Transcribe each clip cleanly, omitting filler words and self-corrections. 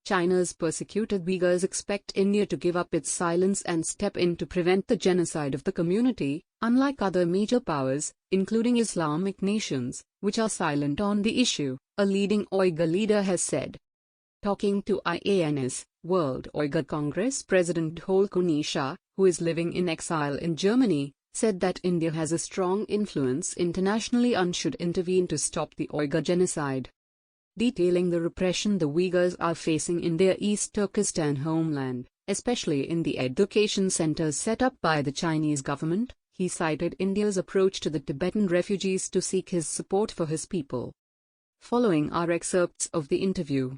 China's persecuted Uyghurs expect India to give up its silence and step in to prevent the genocide of the community, unlike other major powers, including Islamic nations, which are silent on the issue, a leading Uyghur leader has said. Talking to IANS, World Uyghur Congress President Dolkun, who is living in exile in Germany, said that India has a strong influence internationally and should intervene to stop the Uyghur genocide. Detailing the repression the Uyghurs are facing in their East Turkestan homeland, especially in the education centers set up by the Chinese government, he cited India's approach to the Tibetan refugees to seek his support for his people. Following are excerpts of the interview.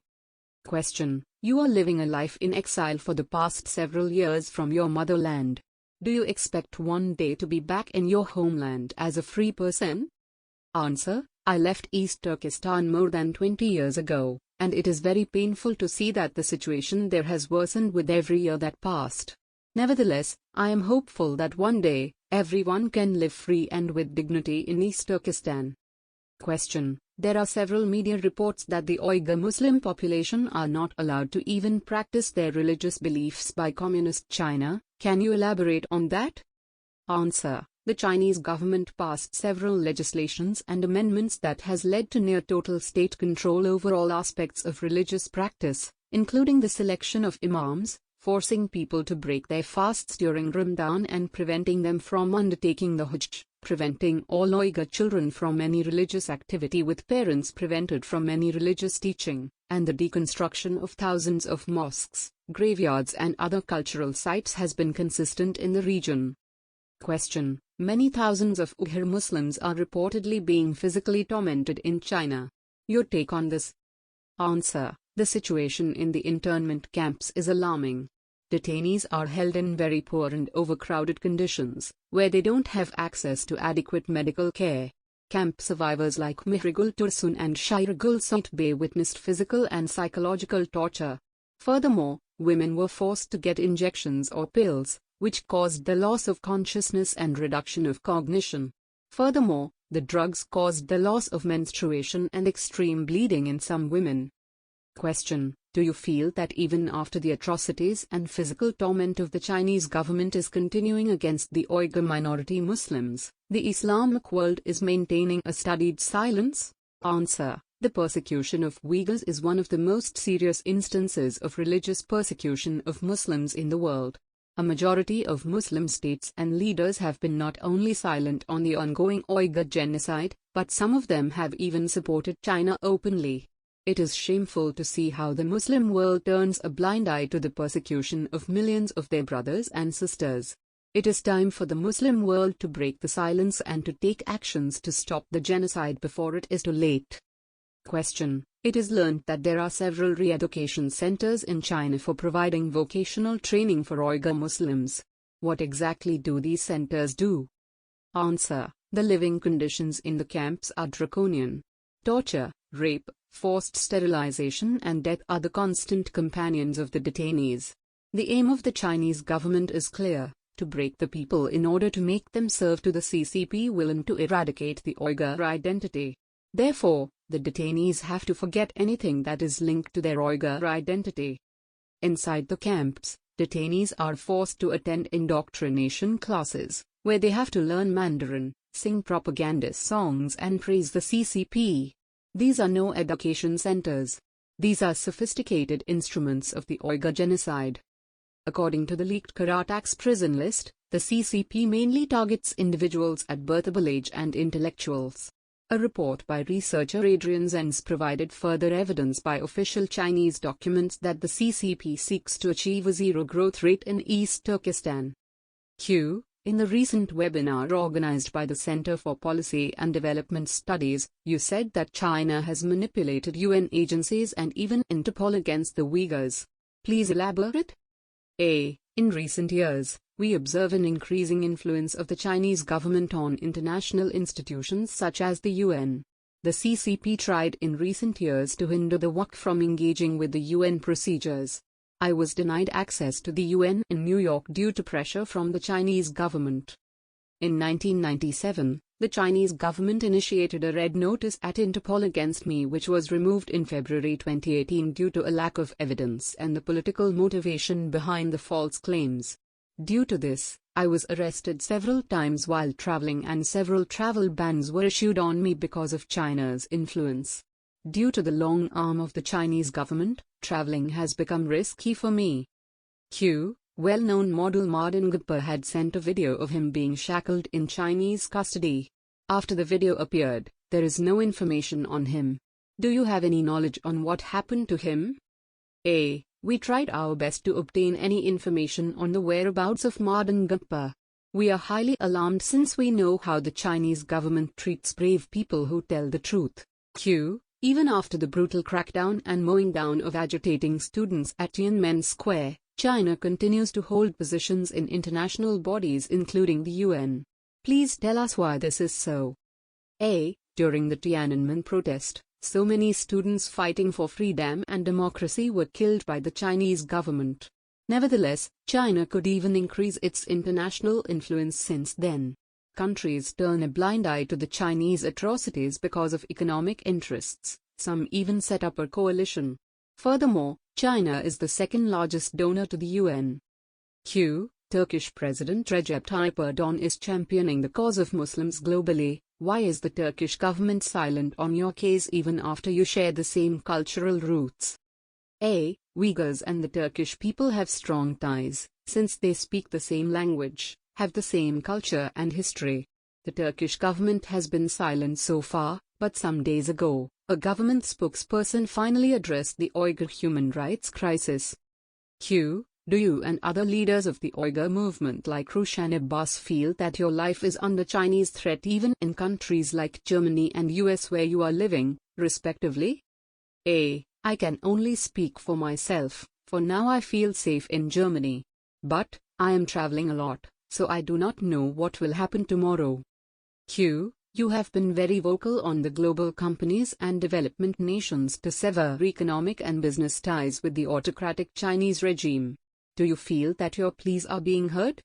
Question: You are living a life in exile for the past several years from your motherland. Do you expect one day to be back in your homeland as a free person? Answer: I left East Turkestan more than 20 years ago, and it is very painful to see that the situation there has worsened with every year that passed. Nevertheless, I am hopeful that one day, everyone can live free and with dignity in East Turkestan. Question: There are several media reports that the Uyghur Muslim population are not allowed to even practice their religious beliefs by Communist China. Can you elaborate on that? Answer: The Chinese government passed several legislations and amendments that has led to near total state control over all aspects of religious practice, including the selection of imams, forcing people to break their fasts during Ramadan and preventing them from undertaking the Hajj, preventing all Uyghur children from any religious activity with parents prevented from any religious teaching, and the deconstruction of thousands of mosques, graveyards and other cultural sites has been consistent in the region. Question: Many thousands of Uyghur Muslims are reportedly being physically tormented in China. Your take on this? Answer: The situation in the internment camps is alarming. Detainees are held in very poor and overcrowded conditions, where they don't have access to adequate medical care. Camp survivors like Mihrigul Tursun and Shairgul Saitbey witnessed physical and psychological torture. Furthermore, women were forced to get injections or pills, which caused the loss of consciousness and reduction of cognition. Furthermore, the drugs caused the loss of menstruation and extreme bleeding in some women. Question: Do you feel that even after the atrocities and physical torment of the Chinese government is continuing against the Uyghur minority Muslims, the Islamic world is maintaining a studied silence? Answer: The persecution of Uyghurs is one of the most serious instances of religious persecution of Muslims in the world. A majority of Muslim states and leaders have been not only silent on the ongoing Uyghur genocide, but some of them have even supported China openly. It is shameful to see how the Muslim world turns a blind eye to the persecution of millions of their brothers and sisters. It is time for the Muslim world to break the silence and to take actions to stop the genocide before it is too late. Question: It is learned that there are several re-education centers in China for providing vocational training for Uyghur Muslims. What exactly do these centers do? Answer: The living conditions in the camps are draconian. Torture, rape, forced sterilization and death are the constant companions of the detainees. The aim of the Chinese government is clear: to break the people in order to make them serve to the CCP willing to eradicate the Uyghur identity. Therefore, the detainees have to forget anything that is linked to their Uyghur identity. Inside the camps, detainees are forced to attend indoctrination classes, where they have to learn Mandarin, sing propaganda songs and praise the CCP. These are no education centers. These are sophisticated instruments of the Uyghur genocide. According to the leaked Karatax prison list, the CCP mainly targets individuals at birthable age and intellectuals. A report by researcher Adrian Zenz provided further evidence by official Chinese documents that the CCP seeks to achieve a zero growth rate in East Turkestan. In the recent webinar organized by the Center for Policy and Development Studies, you said that China has manipulated UN agencies and even Interpol against the Uyghurs. Please elaborate? In recent years, we observe an increasing influence of the Chinese government on international institutions such as the UN. The CCP tried in recent years to hinder the WUC from engaging with the UN procedures. I was denied access to the UN in New York due to pressure from the Chinese government. In 1997, the Chinese government initiated a red notice at Interpol against me, which was removed in February 2018 due to a lack of evidence and the political motivation behind the false claims. Due to this, I was arrested several times while traveling, and several travel bans were issued on me because of China's influence. Due to the long arm of the Chinese government, traveling has become risky for me. Well-known model Martin Gupta had sent a video of him being shackled in Chinese custody. After the video appeared, there is no information on him. Do you have any knowledge on what happened to him? A. We tried our best to obtain any information on the whereabouts of Martin Gupta. We are highly alarmed since we know how the Chinese government treats brave people who tell the truth. Even after the brutal crackdown and mowing down of agitating students at Tiananmen Square, China continues to hold positions in international bodies including the UN. Please tell us why this is so. A. During the Tiananmen protest, so many students fighting for freedom and democracy were killed by the Chinese government. Nevertheless, China could even increase its international influence since then. Countries turn a blind eye to the Chinese atrocities because of economic interests. Some even set up a coalition. Furthermore, China is the second largest donor to the UN. Turkish President Recep Tayyip Erdogan is championing the cause of Muslims globally. Why is the Turkish government silent on your case even after you share the same cultural roots? A. Uyghurs and the Turkish people have strong ties, since they speak the same language, have the same culture and history. The Turkish government has been silent so far, but some days ago, a government spokesperson finally addressed the Uyghur human rights crisis. Do you and other leaders of the Uyghur movement like Rushan Abbas feel that your life is under Chinese threat even in countries like Germany and US where you are living, respectively? A. I can only speak for myself. For now I feel safe in Germany. But I am traveling a lot, so I do not know what will happen tomorrow. You have been very vocal on the global companies and development nations to sever economic and business ties with the autocratic Chinese regime. Do you feel that your pleas are being heard?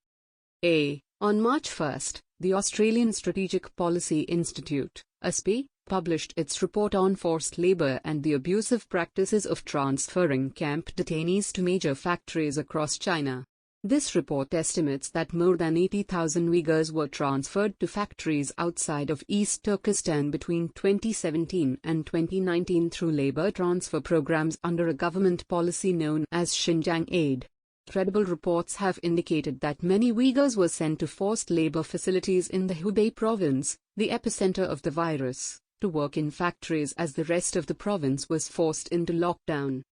A. On March 1, the Australian Strategic Policy Institute, ASPI, published its report on forced labor and the abusive practices of transferring camp detainees to major factories across China. This report estimates that more than 80,000 Uyghurs were transferred to factories outside of East Turkestan between 2017 and 2019 through labor transfer programs under a government policy known as Xinjiang Aid. Credible reports have indicated that many Uyghurs were sent to forced labor facilities in the Hubei province, the epicenter of the virus, to work in factories as the rest of the province was forced into lockdown.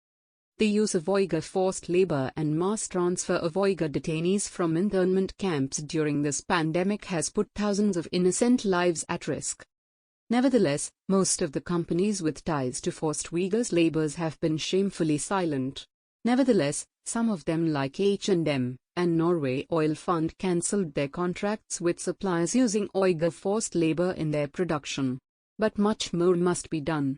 The use of Uyghur forced labor and mass transfer of Uyghur detainees from internment camps during this pandemic has put thousands of innocent lives at risk. Nevertheless, most of the companies with ties to forced Uyghurs labors have been shamefully silent. Nevertheless, some of them like H&M and Norway Oil Fund cancelled their contracts with suppliers using Uyghur forced labor in their production. But much more must be done.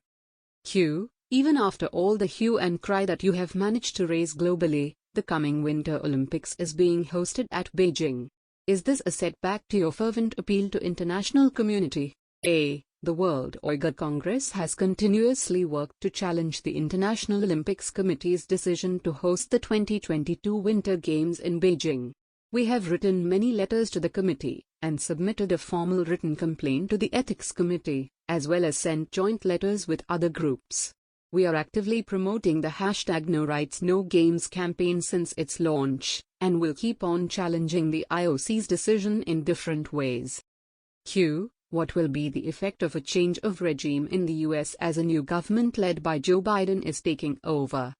Even after all the hue and cry that you have managed to raise globally, the coming Winter Olympics is being hosted at Beijing. Is this a setback to your fervent appeal to international community? A. The World Uyghur Congress has continuously worked to challenge the International Olympics Committee's decision to host the 2022 Winter Games in Beijing. We have written many letters to the committee, and submitted a formal written complaint to the Ethics Committee, as well as sent joint letters with other groups. We are actively promoting the hashtag No Rights No Games campaign since its launch, and will keep on challenging the IOC's decision in different ways. What will be the effect of a change of regime in the US as a new government led by Joe Biden is taking over?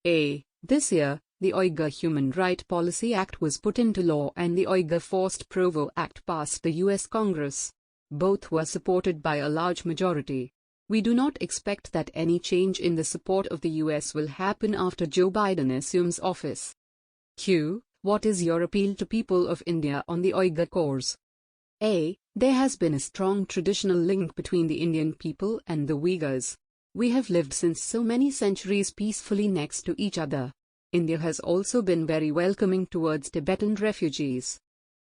A. This year, the Uyghur Human Rights Policy Act was put into law and the Uyghur Forced Provo Act passed the US Congress. Both were supported by a large majority. We do not expect that any change in the support of the US will happen after Joe Biden assumes office. What is your appeal to people of India on the Uyghur cause? A. There has been a strong traditional link between the Indian people and the Uyghurs. We have lived since so many centuries peacefully next to each other. India has also been very welcoming towards Tibetan refugees.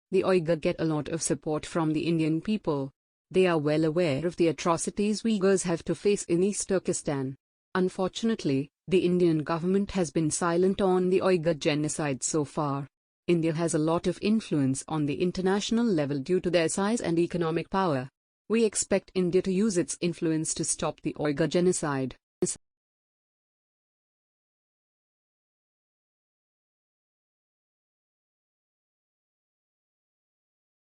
The Uyghur get a lot of support from the Indian people. They are well aware of the atrocities Uyghurs have to face in East Turkestan. Unfortunately, the Indian government has been silent on the Uyghur genocide so far. India has a lot of influence on the international level due to their size and economic power. We expect India to use its influence to stop the Uyghur genocide.